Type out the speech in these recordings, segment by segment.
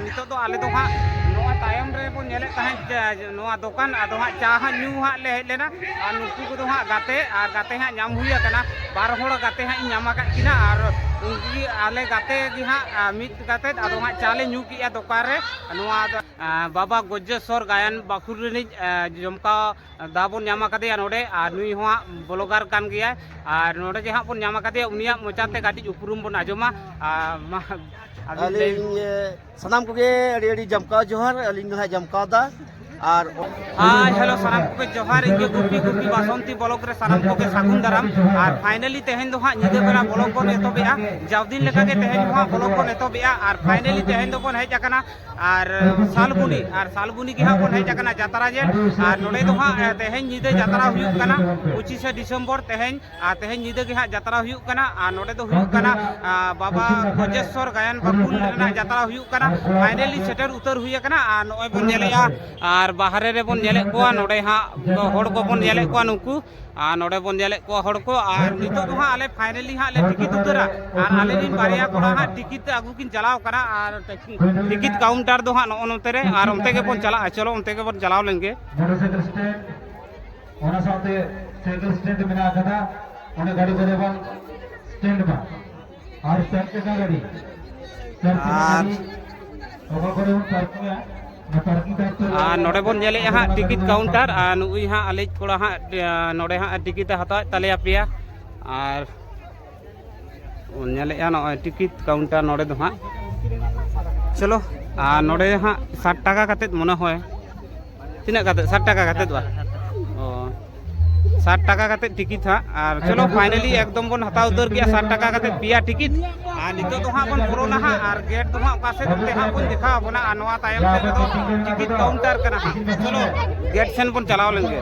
नितो तो आले तो हाँ नोआ तायम रे बोन नेले ताहें नोआ दुकान आदो हाँ चा हाँ न्यू हाँ ले हेज लेना और नुकु को तो हाँ गाते हाँ नाम हुई कना बार होड़ गाते हाँ नामा का किना और उनकी आले गाते की हाँ मित गाते आदो हाँ चाले न्यू किया दुकान रे नोआ बाबा गजेश्वर गायन बाखुर रे जमका दाबोन नामा कदे नोडे और नुई हाँ ब्लॉगर कान गया और नोडे जे हाँ बोन नामा कदे उनिया मोचाते गाड़ी उपरुम बोन आजमा सानाम को जमका जोहर अलिंग जमका और हेलो सानाम को जोहार इनके गुपी गुपी बासंती ब्लॉक रे सानाम को सागुन दाराम और फाइनली तेहेन दो हाँ निदे बेला ब्लॉक बन एतोबेआ जावदिन लेका के तेहेन दो हाँ ब्लॉक बन एतोबेआ और फाइनली तेहेन दो बन हेज आकना और सालबुनी की हाँ बन हेज आकना जात्रा जे और नोडे दो हाँ तेहेन निदे जात्रा हुयुग कना 25 डिसेम्बर तेहेन निदे की हाँ जात्रा हुयुग कना और नोडे दो हुयुग कना बाबा गजेश्वर गायन बाकुल रेना जात्रा हुयुग कना फाइनली सेटर उतर हुई कना और नोय बन नेलेया और बाहरे रे बोन नेले को नोडे हाँ होड़ को बोन नेले को नुकु और नोडे बोन नेले को होड़ को और नितो तो हाँ आले फाइनली हाँ ले टिकट उतरा और आले दिन बारिया कोड़ा हाँ टिकट आगू किन चलाव करा और टिकट काउंटर दो हाँ नोते रे और उनते के बोन चला चलो उनते के बोन चलाव लेंगे मोटरसाइकिल स्टैंड ओना साथे साइकिल स्टैंड मेना कदा ओने गाड़ी को देबन स्टैंड बा और स्टैंड के गाड़ी ओका करे उन पार्किंग नोडे बोन नेले हाँ टिकट काउंटर और नुई हाँ आले कोड़ा हाँ नोडे हाँ टिकट हता तले पेया और नेले हाँ टिकट काउंटर नोडे दो हाँ चलो नोडे हाँ 60 टाका कतेत मने होय तीना कतेत 60 टाका कतेत बा 60 टाका कतेत टिकट हाँ और चलो फाइनली एकदम बोन हता उतर गया 60 टाका कतेत पिया टिकट और नितो तो हाँ बोन पुरोना हाँ और गेट तो हाँ पासे ते हाँ बोन दिखा बोना अनवा तायम से तो टिकट काउंटर कना हाँ चलो गेट सेन बोन चलाव लेंगे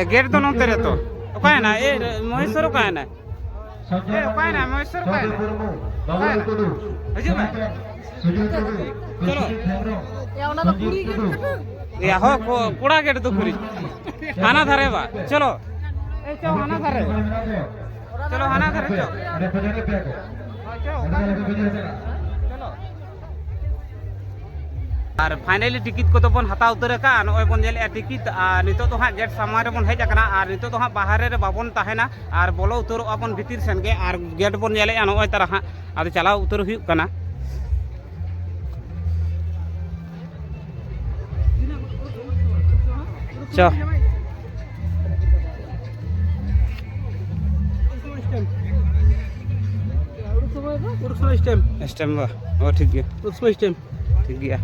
गेट तो नोते रे तो ओकाय ना ए महेश्वर ओकाय ना ए ओकाय ना महेश्वर ओकाय ना हजू में चलो या ओना तो पूरी या हो कोड़ा गेट तो पूरी हाना धरे बा चलो ए चलो हाना धरे चलो हाना धरे चलो और फाइनली टिकट को तो बन हता उतर का नय बन नेले टिकट और नितो तो हाँ गेट सामने बन हेज आकना और नितो तो हाँ बाहर रे बाबन ताहेना और बोलो उतर अपन भीतर सेन के और गेट बन नेले नय तरह हाँ आदो चलाव उतर हुयुग कना चो स्टेम बा ठीक गया ठीक गया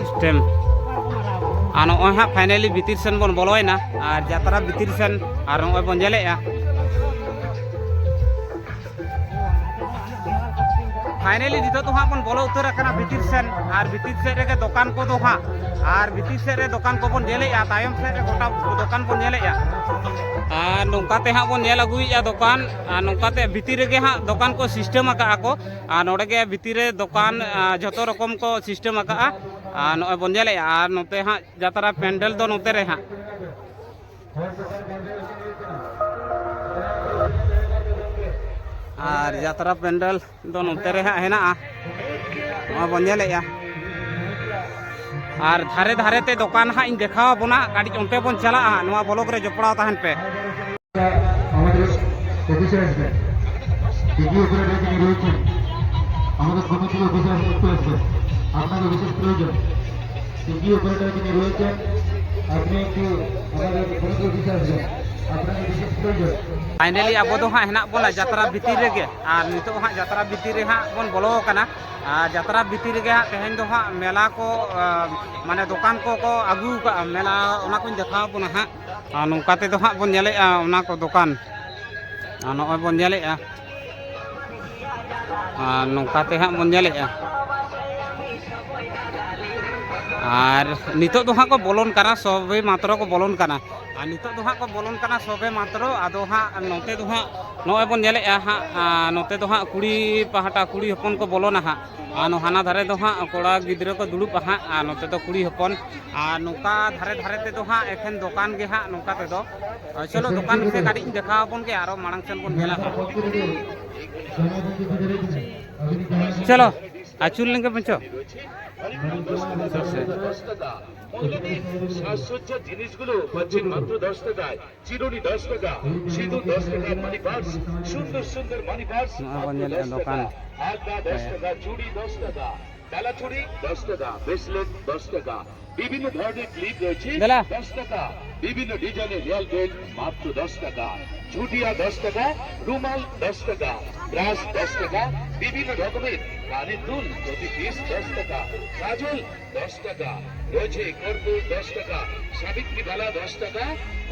स्टेम और नय हाँ फाइनली भीतर सेन बन बोलोयना और जात्रा भीतर सेन और नय बन जेलेया फाइनली नितो तो हाँ बन बोलो उतर कना भीतर सेन और भीतर से रे दुकान को दो हाँ और भीतर से रे दुकान को बन नेलेया तायम से रे गोटा दुकान बन नेलेया और नौकाते हाँ बन नेल अगुया दुकान और नौकाते भीतर रे हाँ दुकान को सिस्टम आका को और नोडे गे भीतर रे दुकान जतो रकम को सिस्टम आका और नय बन नेलेया और नोते हाँ जात्रा पेंडल दो नोते रे हाँ और जात्रा पेंडल दो नोते रे हाँ हेना बन नेलेया और धारे धारे ते दुकान हाँ इन देखा बोना गाड़ी उनते बन चला हाँ ब्लॉक रे जपड़ा तहन पे फाइनली अब तो हाँ हेना बोला जात्रा भीतर रे और नितो हाँ जात्रा भीतर रे हाँ बन बोलो कना जात्रा भीतर रे हाँ तेहेन दो हाँ मेला को माने दुकान को आगू का मेला ओना को देखा बोना हाँ नौकाते तो हाँ बन नेले ओना को दुकान नय बन नेले नौकाते हाँ बन नेले और नितो तो हाँ को बोलन कना सबे मात्र को बोलन कना আর নিতোগ দো হাঁগ को बोलन कना सबे मात्रो आदो हां नोते दो हां नोय बन नेलेआ हां नोते दो हां कुड़ी पाहटा कुड़ी हपन को बोलोना हां आनो हाना धारे दो हां कोड़ा गिद्रो को दुड़ुब हां आ नोते तो कुड़ी हपन आ नोका धारे धारे ते दो हां एखन दुकान गे हां नोका ते दो चलो दुकान से गाड़ी देखा बन के आरो मांग सेन बन नेला चलो आचुर लेंगे पंचो সাজসজ্জা জিনিসগুলো পাচ্ছেন মাত্র 10 টাকায়। চিরুনি 10 টাকা, সিঁদুর 10 টাকা, মানি পার্স, সুন্দর সুন্দর মানি পার্স 10 টাকা, আলতা 10 টাকা, চুড়ি 10 টাকা, ডালা চুড়ি 10 টাকা, ব্রেসলেট 10 টাকা, বিভিন্ন ধরনের ক্লিপ রয়েছে 10 টাকা, বিভিন্ন ডিজাইনের রিয়াল বেল্ট মাত্র 10 টাকা, ঝুটিয়া 10 টাকা, রুমাল 10 টাকা, ব্রাশ 10 টাকা, বিভিন্ন রকমের কানের দুল প্রতি পিস 10 টাকা, কাজল 10 টাকা রয়েছে, কর্পূর 10 টাকা, সাবিত্রী বালা 10 টাকা,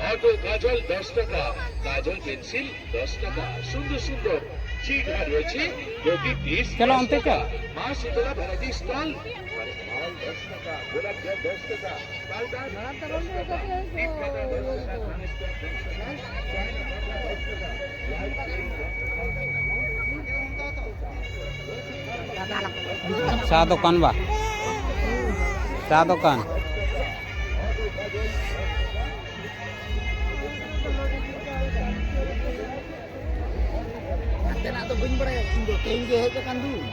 অটো কাজল 10 টাকা, কাজল পেন্সিল 10 টাকা, সুন্দর সুন্দর চিড়া রয়েছে প্রতি পিস চলো অন্তে চল মা শীতলা ভ্যারাইটি স্টল 10 টাকা, গোলাপ জল 10 টাকা, পাউডার 10 টাকা, টিপ পাতা 10 টাকা, ধানের স্টক 10 টাকা, চায়না পাতা 10 টাকা, লাইট পেন 10 টাকা। चा दुकान बा चा दुकान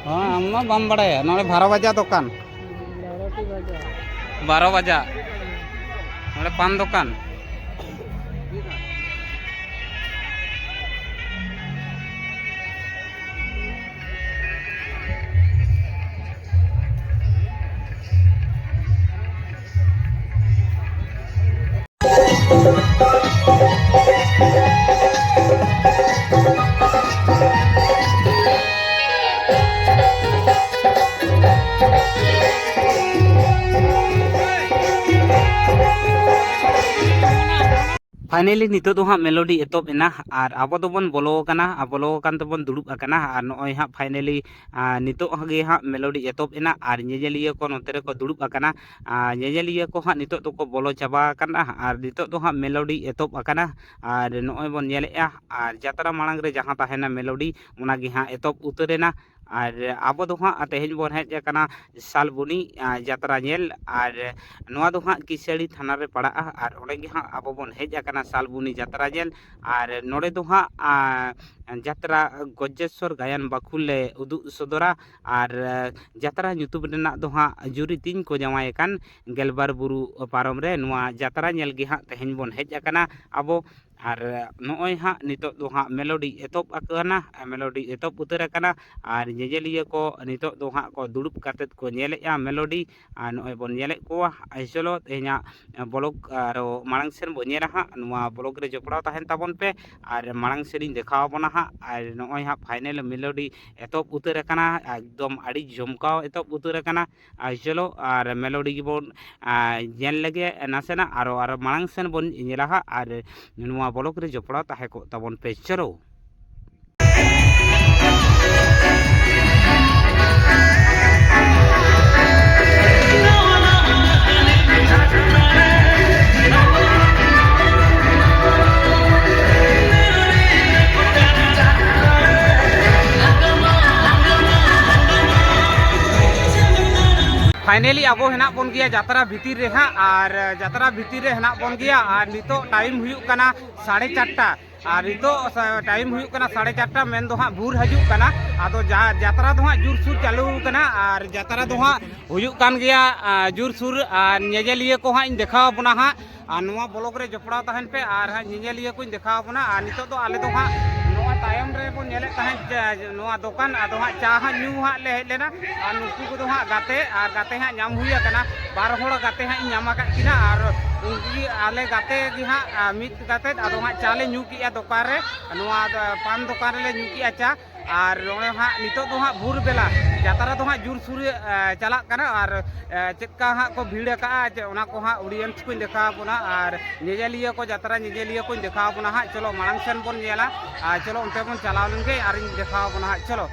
हाँ हम बम बड़े ना 12 बजा दुकान 12 बजा ना पान दुकान फाइनली नितो दो हाँ मेलोडी एतोब एना और आबो दोबन बोलो कान तबन दुड़ुब आकना और नॉय हाँ फाइनली नितो गे हाँ मेलोडी एतोब एना और नेजेलिया को नोते को दुड़ुब आकना नेजेलिया को हाँ नितो को बोलो चाबा आकना और नितो दो हाँ मेलोडी एतोब आकना और नॉय बन नेलेआ और जात्रा मांग रे जहाँ ताहेना मेलोडी उना गे हाँ एतोब उतरेना और आबो दो हाँ तेहेन बन हेज आकना सालबुनी जात्रा नेल और नोआ दो हाँ किसड़ी थाना रे पड़ा और ओंडे गे हाँ आबो बन हेज आकना सालबुनी जात्रा नेल और नोड़े दो हाँ जात्रा गजेश्वर गायन बाखुले उदु सदरा और जात्रा यूट्यूब रेना दो हाँ जुरी तीन को जमाय कान गेलबार बुरु पारम रे नोआ जात्रा नेल गे हाँ तेहेन बन हेज आकना आबो और नॉय हाँ नितो दो हाँ मेलोडी एतोब आकना मेलोडी एतोब उतर आकना और नेजेलिया को नितो दो हाँ को दुड़ुब कातेत को नेलेआ मेलोडी और नॉय बन नेले को चलो तेहना ब्लॉग और मांग सेन बन नेला हाँ नोआ ब्लॉग रे जपड़ाव ताहेन ताबन पे और मांग सेन देखाव बना हाँ और नॉय हाँ फाइनल मेलोडी एतोब उतर आकना एकदम आड़ी जमकाव एतोब उतर आकना चलो और मेलोडी गिबन नेल लगे नासेना और मांग सेन बन नेला हाँ और नोआ ब्लॉग रे जपड़ाव ताहे को ताबन पे चलो फाइनली अब हेना बन गया जात्रा भीतर रे हाँ और जात्रा भीतर रे हेना बन गया और नितो टाइम हुयुक कना 4:30 और नितो टाइम हुयुक कना 4:30 मेन दो हाँ भूर हजुक कना आदो जात्रा दो हाँ जुर सुर चालू कना और जात्रा दो हाँ हुयुक कान गया जुर सुर नेजेलिया को हाँ देखा बना हाँ और नोआ ब्लॉग रे जपड़ाव ताहेन पे और हाँ नेजेलिया को देखा बना और नितो दो आले दो हाँ नोआ तायम रे बन नेले ताहेन नोआ दुकान आदो हाँ चा हाँ न्यू हाँ ले हेज लेना और नुकु को दो हाँ गाते हाँ नाम हुई कना 12 होड़ गाते हाँ नाम किना और उनकी आले गाते गी हाँ मित गाते आदो हाँ चा ले न्यू किया दुकान रे नोआ पान दुकान रे न्यू किया चा और हाँ नितो दो हाँ भूर बेला जात्रा दो हाँ जुर सुर चला कना और चेका हाँ को भीड़ का उना को हाँ ऑडियंस को देखा बना और नेजेलिया को जात्रा नेजेलिया को देखा बना हाँ चलो मांग सेन बन नेला चलो उनते बन चलाव लेंगे और देखा बना हाँ चलो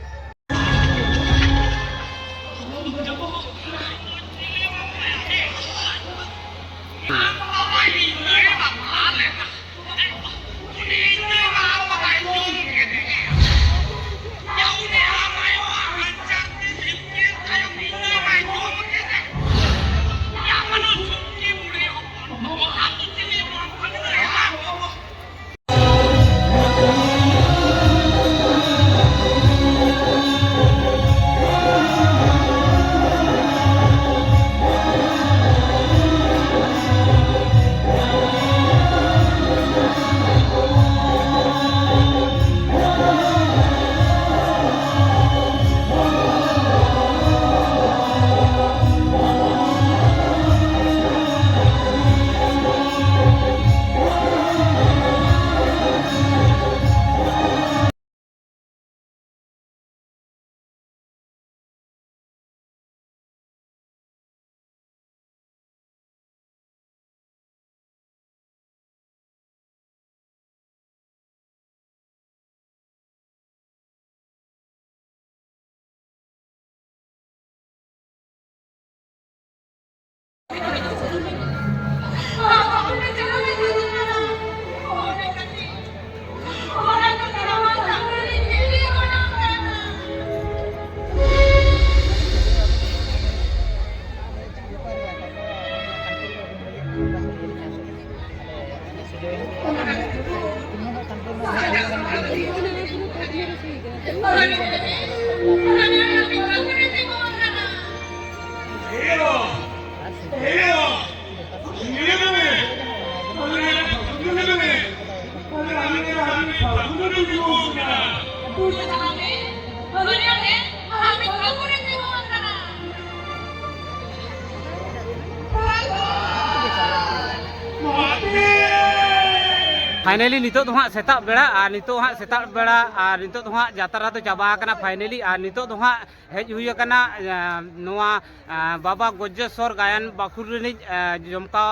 फाइनली नितो तो हाँ सेता बेड़ा और नितो हाँ सेता बेड़ा और नितो तो हाँ यात्रा तो चाबा करना फाइनली और नितो तो हाँ हेज हुई करना नोआ बाबा गजेश्वर गायन बाखुर रिनिज जमका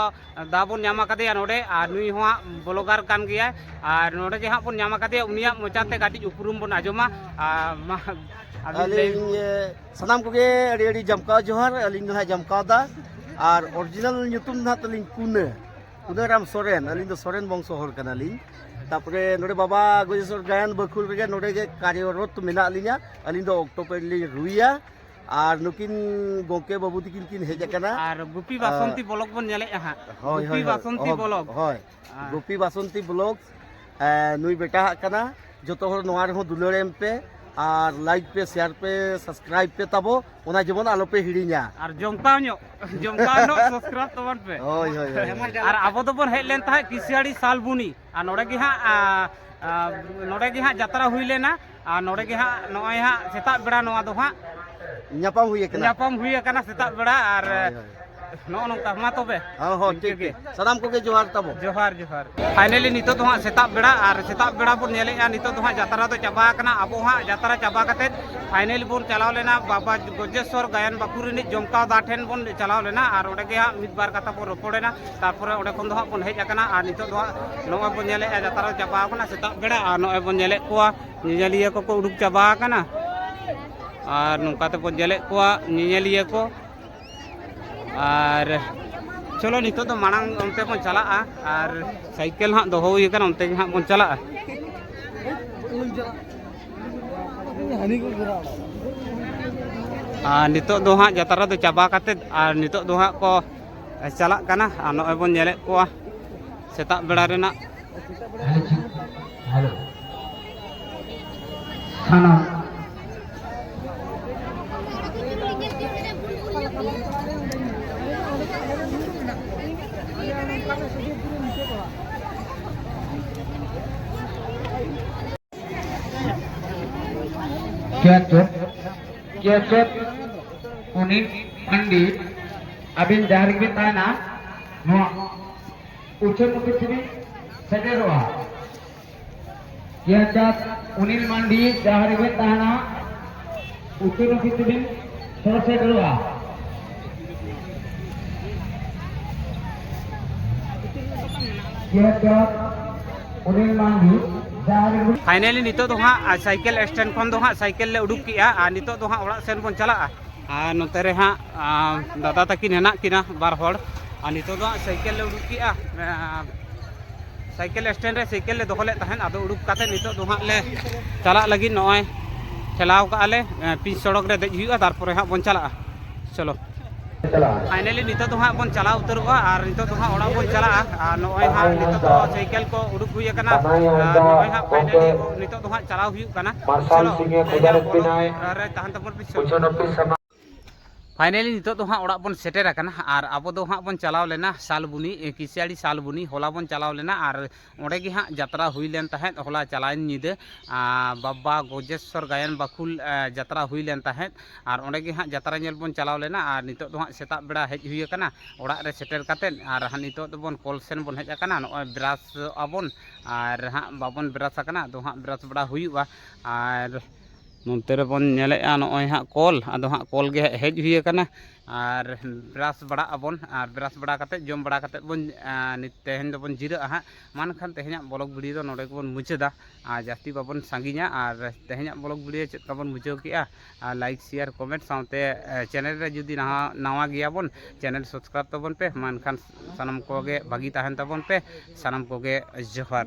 दाबन ᱧᱟᱢ ᱠᱟᱫᱮᱭᱟ ᱱᱚᱰᱮ ᱟᱨ ᱱᱩᱭ ᱦᱚᱸ ᱵᱞᱚᱜᱟᱨ ᱠᱟᱱ ᱜᱮᱭᱟᱭ ᱟᱨ ᱱᱚᱰᱮ ᱜᱮ ᱦᱟᱸᱜ ᱵᱚᱱ ᱧᱟᱢ ᱠᱟᱫᱮᱭᱟ ᱩᱱᱤᱭᱟᱜ ᱢᱚᱪᱟᱛᱮ ᱠᱟᱹᱴᱤᱡ ᱩᱯᱨᱩᱢ ᱵᱚᱱ ᱟᱸᱡᱚᱢᱟ सानाम को अड़ी जमका जोहार अली जमका और ओरिजिनल नुतुम ना तलिंग कुने कुनेराम सोरेन अली सोरेन वंश हर कनालिंग तापरे नोडे बाबा गजेश्वर गायन बखुल रे नोडे के कार्यरत मेना लिया अली अक्टोपरली रुइया और नुकिन गोके बाबू तिकिन किन हेज कना और गुपी बासंती ब्लॉग बन नेले हां गुपी बासंती ब्लॉग होय गुपी बासंती ब्लॉग नुई बेटा कना जतो हर नोआर हो दुलरेम पे और लाइक पे शेयर पे सब्सक्राइब पे तबो ओना जेमन आलो पे हिड़िया और जमकानो सब्सक्राइब तबन पे होय होय और आबो तो बन हेज लेन ता किसियाड़ी सालबुनी और नोडे गे हां यात्रा हुई लेना और नोडे गे हां नोय हां सेता बेड़ा नोआ दो हां ᱧᱟᱯᱟᱢ हुई ᱠᱟᱱᱟ ᱥᱮᱛᱟᱜ ᱵᱮᱲᱟ ᱟᱨ ᱱᱚᱜᱼᱚ ᱱᱚᱝᱠᱟ ᱢᱟ ᱛᱚᱵᱮ ᱦᱚᱸ ᱴᱷᱤक ᱜᱮ ᱥᱟᱱᱟᱢ ᱠᱚᱜᱮ ᱡᱚᱦᱟᱨ ᱛᱟᱵᱚ ᱡᱚᱦᱟर ᱡᱚᱦᱟर फाइनली नितो तो हाँ सेता बेड़ा और सेता बेड़ा बन नेलेया नितो तो हाँ यात्रा तो चाबा करना अब हाँ यात्रा चाबा कते फाइनली बन चलाव लेना बाबा गजेश्वर गायन बाखुर रिनिज जमका दा ठेन बन चलाव लेना और ओडे गे हाँ मिद बार कथा बन रपड़ेना तारपरे ओडे खन दो हाँ बन हेज आकना और नितो दो हाँ नोय बन नेले यात्रा चाबा करना सेता बेड़ा और नोय बन नेले कोआ नियलिया को उडुक चाबा करना और नौकाते बन नेले कोआ नियलिया को और चलो नितो तो मांग उनते बन चला और साइकिल हाँ दोहो हुई कना उनते हाँ बन चला नितो दो हाँ यात्रा तो चाबा कते और नितो दो हाँ को चला कना और नोय बन नेले को सेता बेड़ा रेना हेलो खाना केचोट उनी पंडित अबिन जहार भी ताना नो उचन पृथ्वी सदेरवा केचोट उनी पंडित जहार भी ताना उचन पृथ्वी सदेरवा केचोट उनी पंडित फाइनली नितो तो हाँ साइकिल स्टैंड खन दो हाँ साइकिल ले उडुक किया और नितो दो हाँ ओड़ा सेन बन चला और नोते रे हाँ दादा तकिन हेना किना बार हड़ और नितो दो हाँ साइकिल ले उडुक किया साइकिल स्टैंड रे साइकिल ले दोहो ले तहन आदो उडुक काते नितो दो हाँ ले चला लगी नॉय ठेलाव का ले पिच सड़क रे देज हुआ तारपरे हाँ बन चला चलो फाइनली नितो तो हाँ बन चला उतरवा और नितो तो हाँ ओड़ा बन चला नॉय हाँ नितो तो साइकिल को उडुक हुई कना नॉय हाँ फाइनली नितो तो हाँ चलाव हुई कना चलो रे तहन तमन पिछ फाइनली नितो तो हाँ ओड़ा बन सेटेर कना और अब दो हाँ बन चलाव लेना सालबुनी किसियाड़ी सालबुनी होला बन चलाव लेना और ओंडे गे हाँ यात्रा हुई लेन तहत होला चलाइन निदे बाबा गजेश्वर गायन बाखुल यात्रा हुई लेन तहत और ओंडे गे हाँ यात्रा नेल बन चलाव लेना और नितो तो हाँ सेता बेड़ा हेज हुई कना ओड़ा रे सेटेर काते और हाँ नितो तो बन कल सेन बन हेज कना नॉय ब्रास आबन और हाँ बाबन ब्रास कना तो हाँ ब्रास बड़ा हुईवा और ᱱᱚᱛᱮ ᱨᱮᱵᱚᱱ ᱧᱮᱞᱮᱜᱼᱟ ᱱᱚᱜᱼᱚᱭ ᱦᱟᱸᱜ ᱠᱚᱞ ᱟᱫᱚ ᱦᱟᱸᱜ ᱠᱚᱞ ᱜᱮ ᱦᱮᱡ ᱦᱩᱭ ᱟᱠᱟᱱᱟ ᱟᱨ ᱵᱨᱟᱥ ᱵᱟᱲᱟᱜ ᱟᱵᱚᱱ ᱟᱨ ᱵᱨᱟᱥ ᱵᱟᱲᱟ ᱠᱟᱛᱮᱫ ᱡᱚᱢ ᱵᱟᱲᱟ ᱠᱟᱛᱮᱫ ᱵᱚᱱ ᱛᱮᱦᱮᱧ ᱫᱚᱵᱚᱱ ᱡᱤᱨᱟᱹᱜᱼᱟ ᱦᱟᱸᱜ ᱢᱟ ᱮᱱᱠᱷᱟᱱ ᱛᱮᱦᱮᱧᱟᱜ ᱵᱞᱚᱜ ᱵᱷᱤᱰᱤᱭᱳ ᱫᱚ ᱱᱚᱰᱮ ᱜᱮᱵᱚᱱ ᱢᱩᱪᱟᱹᱫᱟ ᱟᱨ ᱡᱟᱹᱥᱛᱤ ᱵᱟᱵᱚᱱ ᱥᱟᱺᱜᱤᱧᱟ ᱟᱨ ᱛᱮᱦᱮᱧᱟᱜ ᱵᱞᱚᱜ ᱵᱷᱤᱰᱤᱭᱳ ᱪᱮᱫ ᱞᱮᱠᱟ ᱵᱚᱱ ᱵᱩᱡᱷᱟᱹᱣ ᱠᱮᱜᱼᱟ ᱟᱨ ᱞᱟᱭᱤᱠ ᱥᱮᱭᱟᱨ ᱠᱚᱢᱮᱱᱴ ᱥᱟᱶᱛᱮ ᱪᱮᱱᱮᱞ ᱨᱮ ᱡᱩᱫᱤ ᱱᱟᱣᱟ ᱜᱮᱭᱟᱵᱚᱱ ᱪᱮᱱᱮᱞ ᱥᱟᱵᱥᱠᱨᱟইᱵ ᱛᱟᱵᱚᱱ ᱯᱮ ᱢᱟ ᱮᱱᱠᱷᱟᱱ ᱥᱟᱱᱟᱢ ᱠᱚᱜᱮ ᱵᱷᱟᱹᱜᱤ ᱛᱟᱦᱮᱱ ᱛᱟᱵᱚᱱ ᱯᱮ ᱥᱟᱱᱟᱢ ᱠᱚᱜᱮ ᱡᱚᱦᱟᱨ